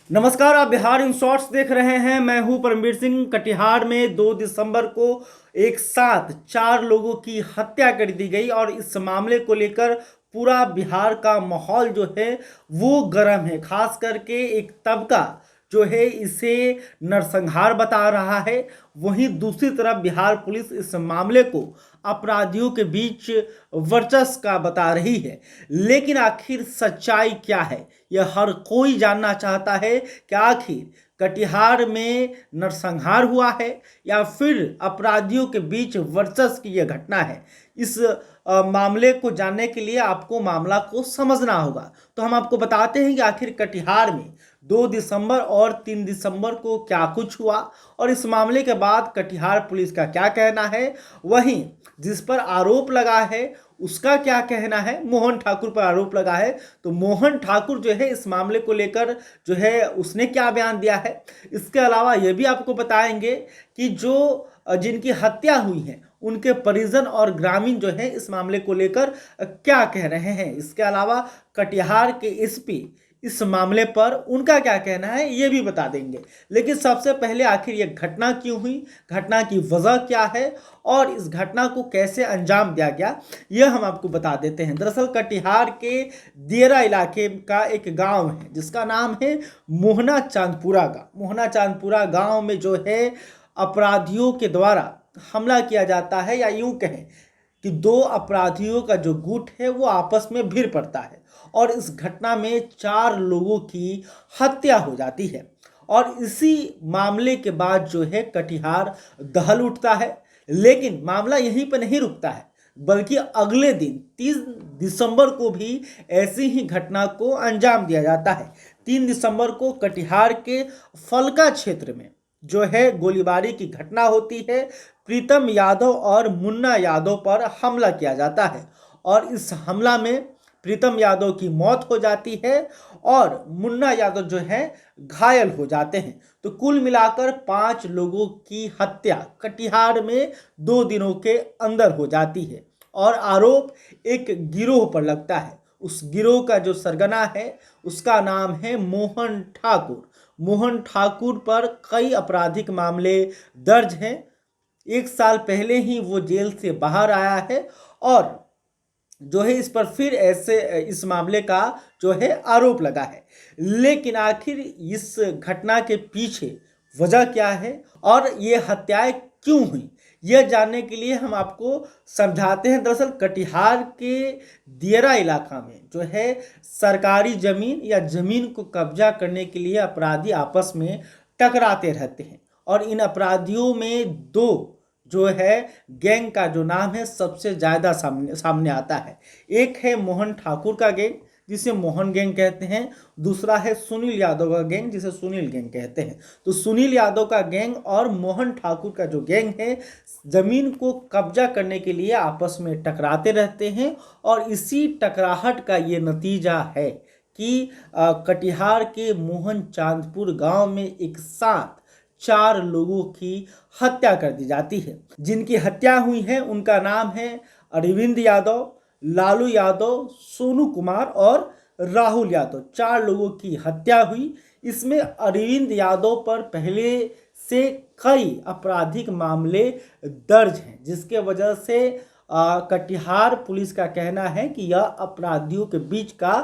नमस्कार, आप Bihar in shorts देख रहे हैं। मैं हूं परमवीर सिंह। कटिहार में 2 दिसंबर को एक साथ 4 लोगों की हत्या कर दी गई और इस मामले को लेकर पूरा बिहार का माहौल जो है वो गर्म है। खास करके एक तबका जो है इसे नरसंहार बता रहा है, वहीं दूसरी तरफ बिहार पुलिस इस मामले को अपराधियों के बीच वर्चस्व का बता रही है। लेकिन आखिर सच्चाई क्या है, यह हर कोई जानना चाहता है कि आखिर कटिहार में नरसंहार हुआ है या फिर अपराधियों के बीच वर्चस्व की यह घटना है। इस मामले को जानने के लिए आपको मामला को समझना होगा। तो हम आपको बताते हैं कि आखिर कटिहार में 2 दिसंबर और 3 दिसंबर को क्या कुछ हुआ और इस मामले के बाद कटिहार पुलिस का क्या कहना है, वहीं जिस पर आरोप लगा है उसका क्या कहना है। मोहन ठाकुर पर आरोप लगा है, तो मोहन ठाकुर जो है इस मामले को लेकर जो है उसने क्या बयान दिया है। इसके अलावा यह भी आपको बताएंगे कि जो जिनकी हत्या हुई है उनके परिजन और ग्रामीण जो है इस मामले को लेकर क्या कह रहे हैं। इसके अलावा कटिहार के एसपी इस मामले पर उनका क्या कहना है ये भी बता देंगे। लेकिन सबसे पहले आखिर ये घटना क्यों हुई, घटना की वजह क्या है और इस घटना को कैसे अंजाम दिया गया, यह हम आपको बता देते हैं। दरअसल कटिहार के दियरा इलाके का एक गांव है जिसका नाम है मोहना चांदपुरा गांव। मोहना चांदपुरा गांव में जो है अपराधियों के द्वारा हमला किया जाता है, या यूं कहें कि 2 अपराधियों का जो गुट है वो आपस में भिड़ पड़ता है और इस घटना में 4 लोगों की हत्या हो जाती है। और इसी मामले के बाद जो है कटिहार दहल उठता है। लेकिन मामला यहीं पर नहीं रुकता है, बल्कि अगले दिन 30 दिसंबर को भी ऐसी ही घटना को अंजाम दिया जाता है। 3 दिसंबर को कटिहार के फलका क्षेत्र में जो है गोलीबारी की घटना होती है। प्रीतम यादव और मुन्ना यादव पर हमला किया जाता है और इस हमला में प्रीतम यादव की मौत हो जाती है और मुन्ना यादव जो है घायल हो जाते हैं। तो कुल मिलाकर 5 लोगों की हत्या कटिहार में 2 दिनों के अंदर हो जाती है और आरोप एक गिरोह पर लगता है। उस गिरोह का जो सरगना है उसका नाम है मोहन ठाकुर। मोहन ठाकुर पर कई आपराधिक मामले दर्ज हैं। 1 साल पहले ही वो जेल से बाहर आया है और जो है इस पर फिर ऐसे इस मामले का जो है आरोप लगा है। लेकिन आखिर इस घटना के पीछे वजह क्या है और ये हत्याएं क्यों हुई, यह जानने के लिए हम आपको समझाते हैं। दरअसल कटिहार के दियरा इलाका में जो है सरकारी जमीन या जमीन को कब्जा करने के लिए अपराधी आपस में टकराते रहते हैं और इन अपराधियों में 2 जो है गैंग का जो नाम है सबसे ज़्यादा सामने आता है। एक है मोहन ठाकुर का गैंग जिसे मोहन गैंग कहते हैं, दूसरा है सुनील यादव का गैंग जिसे सुनील गैंग कहते हैं। तो सुनील यादव का गैंग और मोहन ठाकुर का जो गैंग है जमीन को कब्जा करने के लिए आपस में टकराते रहते हैं और इसी टकराहट का ये नतीजा है कि कटिहार के मोहन चांदपुर गांव में एक साथ 4 लोगों की हत्या कर दी जाती है। जिनकी हत्या हुई है उनका नाम है अरविंद यादव, लालू यादव, सोनू कुमार और राहुल यादव। 4 लोगों की हत्या हुई। इसमें अरविंद यादव पर पहले से कई आपराधिक मामले दर्ज हैं, जिसके वजह से कटिहार पुलिस का कहना है कि यह अपराधियों के बीच का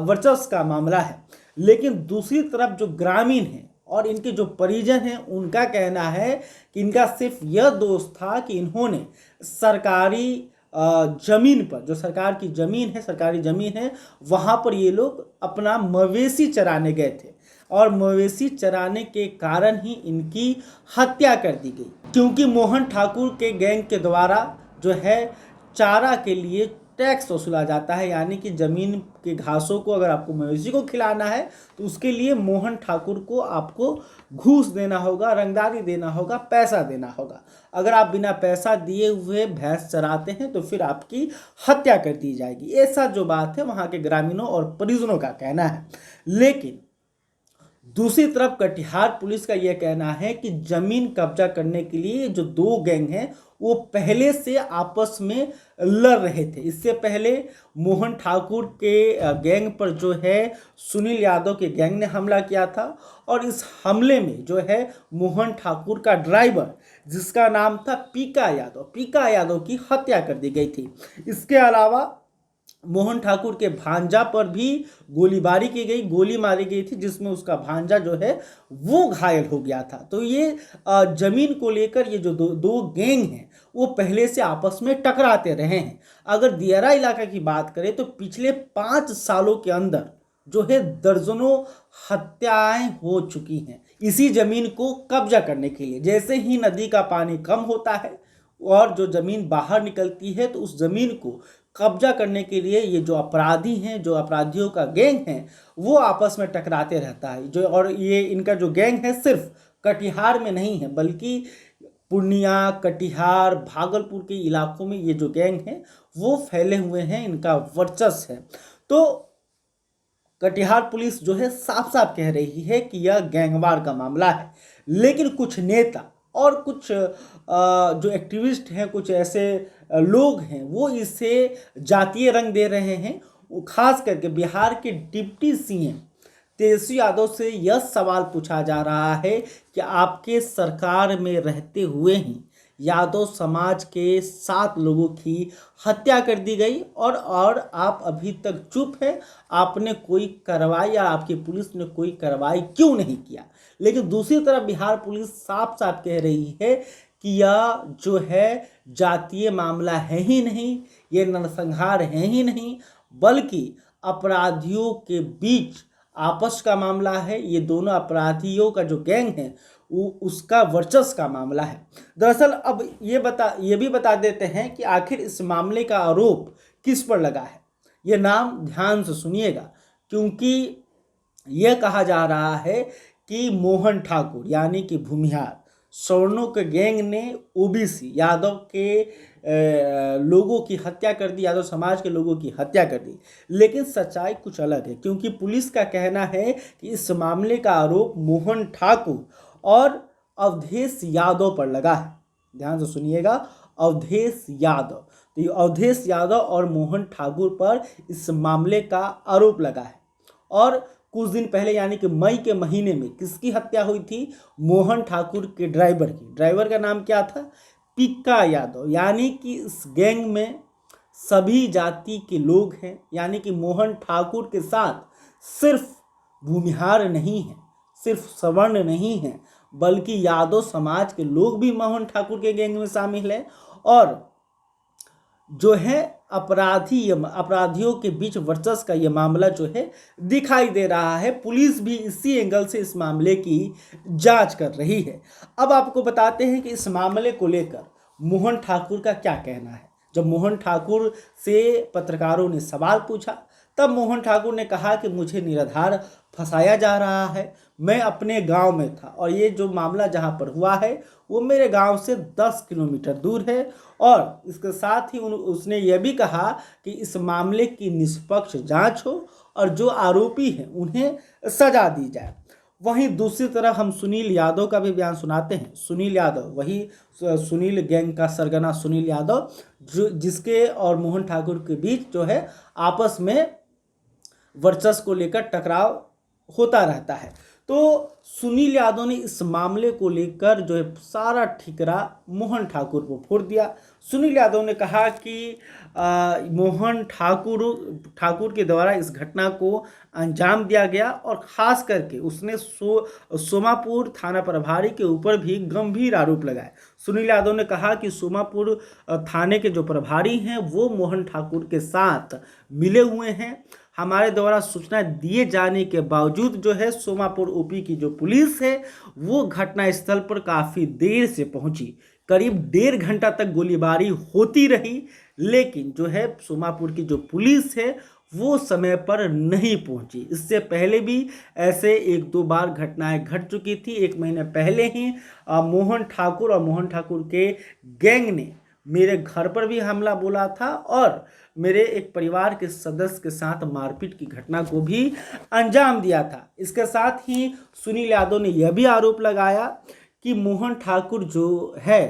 वर्चस्व का मामला है। लेकिन दूसरी तरफ जो ग्रामीण हैं और इनके जो परिजन हैं उनका कहना है कि इनका सिर्फ यह दोष था कि इन्होंने सरकारी जमीन पर, जो सरकार की जमीन है, सरकारी जमीन है, वहाँ पर ये लोग अपना मवेशी चराने गए थे और मवेशी चराने के कारण ही इनकी हत्या कर दी गई। क्योंकि मोहन ठाकुर के गैंग के द्वारा जो है चारा के लिए टैक्स वसूला जाता है, यानी कि ज़मीन के घासों को अगर आपको मवेशी को खिलाना है तो उसके लिए मोहन ठाकुर को आपको घूस देना होगा, रंगदारी देना होगा, पैसा देना होगा। अगर आप बिना पैसा दिए हुए भैंस चराते हैं तो फिर आपकी हत्या कर दी जाएगी। ऐसा जो बात है वहाँ के ग्रामीणों और परिजनों का कहना है। लेकिन दूसरी तरफ कटिहार पुलिस का यह कहना है कि जमीन कब्जा करने के लिए जो दो गैंग हैं वो पहले से आपस में लड़ रहे थे। इससे पहले मोहन ठाकुर के गैंग पर जो है सुनील यादव के गैंग ने हमला किया था और इस हमले में जो है मोहन ठाकुर का ड्राइवर जिसका नाम था पीका यादव की हत्या कर दी गई थी। इसके अलावा मोहन ठाकुर के भांजा पर भी गोलीबारी की गई, गोली मारी गई थी जिसमें उसका भांजा जो है वो घायल हो गया था। तो ये जमीन को लेकर ये जो दो गैंग हैं वो पहले से आपस में टकराते रहे हैं। अगर दियारा इलाका की बात करें तो पिछले 5 सालों के अंदर जो है दर्जनों हत्याएं हो चुकी हैं इसी जमीन को कब्जा करने के लिए। जैसे ही नदी का पानी कम होता है और जो जमीन बाहर निकलती है तो उस जमीन को कब्जा करने के लिए ये जो अपराधी हैं, जो अपराधियों का गैंग है वो आपस में टकराते रहता है। जो और ये इनका जो गैंग है सिर्फ कटिहार में नहीं है बल्कि पूर्णिया, कटिहार, भागलपुर के इलाकों में ये जो गैंग है वो फैले हुए हैं, इनका वर्चस्व है। तो कटिहार पुलिस जो है साफ साफ कह रही है कि यह गैंगवार का मामला है, लेकिन कुछ नेता और कुछ जो एक्टिविस्ट हैं, कुछ ऐसे लोग हैं वो इसे जातीय रंग दे रहे हैं। वो खास करके बिहार के डिप्टी सीएम तेजस्वी यादव से यह सवाल पूछा जा रहा है कि आपके सरकार में रहते हुए ही यादव समाज के 7 लोगों की हत्या कर दी गई और आप अभी तक चुप हैं, आपने कोई कार्रवाई या आपकी पुलिस ने कोई कार्रवाई क्यों नहीं किया। लेकिन दूसरी तरफ बिहार पुलिस साफ साफ कह रही है कि यह जो है जातीय मामला है ही नहीं, ये नरसंहार है ही नहीं, बल्कि अपराधियों के बीच आपस का मामला है। ये दोनों अपराधियों का जो गैंग है वो उसका वर्चस्व का मामला है। दरअसल अब ये भी बता देते हैं कि आखिर इस मामले का आरोप किस पर लगा है। ये नाम ध्यान से सुनिएगा, क्योंकि यह कहा जा रहा है कि मोहन ठाकुर यानी कि भूमिहार सवर्णों के गैंग ने ओबीसी यादव के लोगों की हत्या कर दी, यादव समाज के लोगों की हत्या कर दी। लेकिन सच्चाई कुछ अलग है, क्योंकि पुलिस का कहना है कि इस मामले का आरोप मोहन ठाकुर और अवधेश यादव पर लगा है। ध्यान से सुनिएगा, अवधेश यादव। तो ये अवधेश यादव और मोहन ठाकुर पर इस मामले का आरोप लगा है। और कुछ दिन पहले यानी कि मई के महीने में किसकी हत्या हुई थी? मोहन ठाकुर के ड्राइवर की। ड्राइवर का नाम क्या था? पीका यादव। यानी कि इस गैंग में सभी जाति के लोग हैं, यानी कि मोहन ठाकुर के साथ सिर्फ भूमिहार नहीं है, सिर्फ सवर्ण नहीं है, बल्कि यादव समाज के लोग भी मोहन ठाकुर के गैंग में शामिल हैं। और जो है अपराधियों के बीच वर्चस्व का ये मामला जो है दिखाई दे रहा है। पुलिस भी इसी एंगल से इस मामले की जांच कर रही है। अब आपको बताते हैं कि इस मामले को लेकर मोहन ठाकुर का क्या कहना है। जब मोहन ठाकुर से पत्रकारों ने सवाल पूछा तब मोहन ठाकुर ने कहा कि मुझे निराधार फंसाया जा रहा है, मैं अपने गांव में था और ये जो मामला जहां पर हुआ है वो मेरे गांव से 10 किलोमीटर दूर है। और इसके साथ ही उसने यह भी कहा कि इस मामले की निष्पक्ष जांच हो और जो आरोपी हैं उन्हें सजा दी जाए। वहीं दूसरी तरफ हम सुनील यादव का भी बयान सुनाते हैं। सुनील यादव, वही सुनील गैंग का सरगना सुनील यादव, जो जिसके और मोहन ठाकुर के बीच जो है आपस में वर्चस्व को लेकर टकराव होता रहता है। तो सुनील यादव ने इस मामले को लेकर जो है सारा ठिकरा मोहन ठाकुर को फोड़ दिया। सुनील यादव ने कहा कि मोहन ठाकुर के द्वारा इस घटना को अंजाम दिया गया और ख़ास करके उसने सोमापुर थाना प्रभारी के ऊपर भी गंभीर आरोप लगाए। सुनील यादव ने कहा कि सोमापुर थाने के जो प्रभारी हैं वो मोहन ठाकुर के साथ मिले हुए हैं। हमारे द्वारा सूचना दिए जाने के बावजूद जो है सोमापुर ओपी की जो पुलिस है वो घटनास्थल पर काफ़ी देर से पहुंची। करीब 1.5 घंटा तक गोलीबारी होती रही, लेकिन जो है सोमापुर की जो पुलिस है वो समय पर नहीं पहुंची। इससे पहले भी ऐसे 1-2 बार घटनाएं घट चुकी थी। 1 महीने पहले ही मोहन ठाकुर और मोहन ठाकुर के गैंग ने मेरे घर पर भी हमला बोला था और मेरे एक परिवार के सदस्य के साथ मारपीट की घटना को भी अंजाम दिया था। इसके साथ ही सुनील यादव ने यह भी आरोप लगाया कि मोहन ठाकुर जो है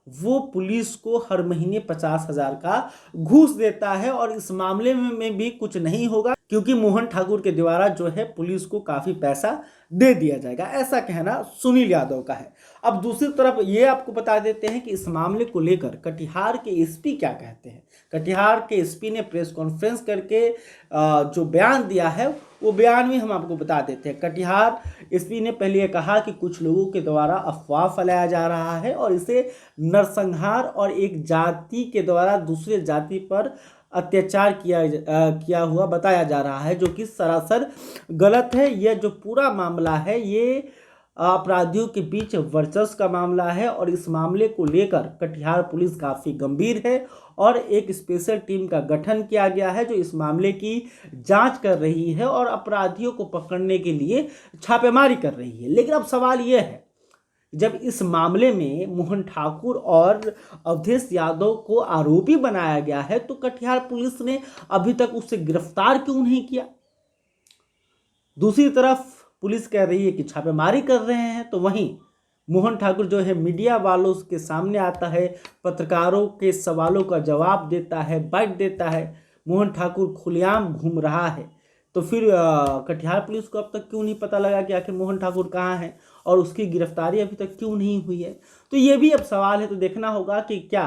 वो पुलिस को हर महीने 50,000 का घूस देता है और इस मामले में भी कुछ नहीं होगा क्योंकि मोहन ठाकुर के द्वारा जो है पुलिस को काफ़ी पैसा दे दिया जाएगा, ऐसा कहना सुनील यादव का है। अब दूसरी तरफ ये आपको बता देते हैं कि इस मामले को लेकर कटिहार के एसपी क्या कहते हैं। कटिहार के एसपी ने प्रेस कॉन्फ्रेंस करके जो बयान दिया है वो बयान भी हम आपको बता देते हैं। कटिहार एसपी ने पहले ये कहा कि कुछ लोगों के द्वारा अफवाह फैलाया जा रहा है और इसे नरसंहार और एक जाति के द्वारा दूसरे जाति पर अत्याचार किया हुआ बताया जा रहा है, जो कि सरासर गलत है। यह जो पूरा मामला है ये अपराधियों के बीच वर्चस्व का मामला है और इस मामले को लेकर कटिहार पुलिस काफ़ी गंभीर है और एक स्पेशल टीम का गठन किया गया है जो इस मामले की जांच कर रही है और अपराधियों को पकड़ने के लिए छापेमारी कर रही है। लेकिन अब सवाल यह है, जब इस मामले में मोहन ठाकुर और अवधेश यादव को आरोपी बनाया गया है तो कटिहार पुलिस ने अभी तक उसे गिरफ्तार क्यों नहीं किया। दूसरी तरफ पुलिस कह रही है कि छापेमारी कर रहे हैं, तो वहीं मोहन ठाकुर जो है मीडिया वालों के सामने आता है, पत्रकारों के सवालों का जवाब देता है, बाइट देता है। मोहन ठाकुर खुलेआम घूम रहा है, तो फिर कटिहार पुलिस को अब तक क्यों नहीं पता लगा कि आखिर मोहन ठाकुर कहाँ है और उसकी गिरफ्तारी अभी तक क्यों नहीं हुई है। तो ये भी अब सवाल है। तो देखना होगा कि क्या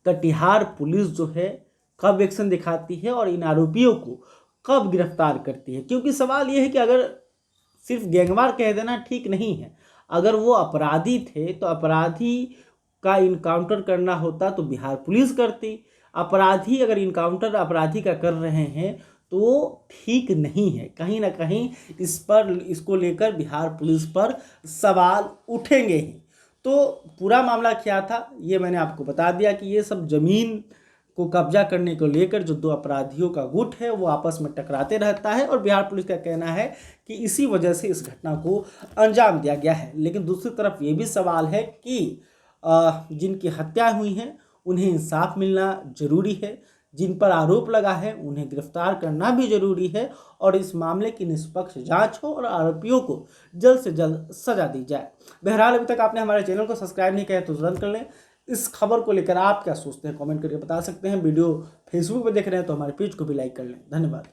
कटिहार पुलिस जो है कब एक्शन दिखाती है और इन आरोपियों को कब गिरफ्तार करती है, क्योंकि सवाल ये है कि अगर सिर्फ गैंगवार कह देना ठीक नहीं है। अगर वो अपराधी थे तो अपराधी का इनकाउंटर करना होता तो बिहार पुलिस करती। अपराधी अगर इनकाउंटर अपराधी का कर रहे हैं तो ठीक नहीं है। कहीं ना कहीं इसको लेकर बिहार पुलिस पर सवाल उठेंगे ही। तो पूरा मामला क्या था ये मैंने आपको बता दिया कि ये सब जमीन को कब्जा करने को लेकर जो दो अपराधियों का गुट है वो आपस में टकराते रहता है और बिहार पुलिस का कहना है कि इसी वजह से इस घटना को अंजाम दिया गया है। लेकिन दूसरी तरफ ये भी सवाल है कि जिनकी हत्या हुई हैं उन्हें इंसाफ मिलना जरूरी है, जिन पर आरोप लगा है उन्हें गिरफ्तार करना भी जरूरी है और इस मामले की निष्पक्ष जांच हो और आरोपियों को जल्द से जल्द सजा दी जाए। बहरहाल अभी तक आपने हमारे चैनल को सब्सक्राइब नहीं किया तो तुरंत कर लें। इस खबर को लेकर आप क्या सोचते हैं कमेंट करके बता सकते हैं। वीडियो फेसबुक पर देख रहे हैं तो हमारे पेज को भी लाइक कर लें। धन्यवाद।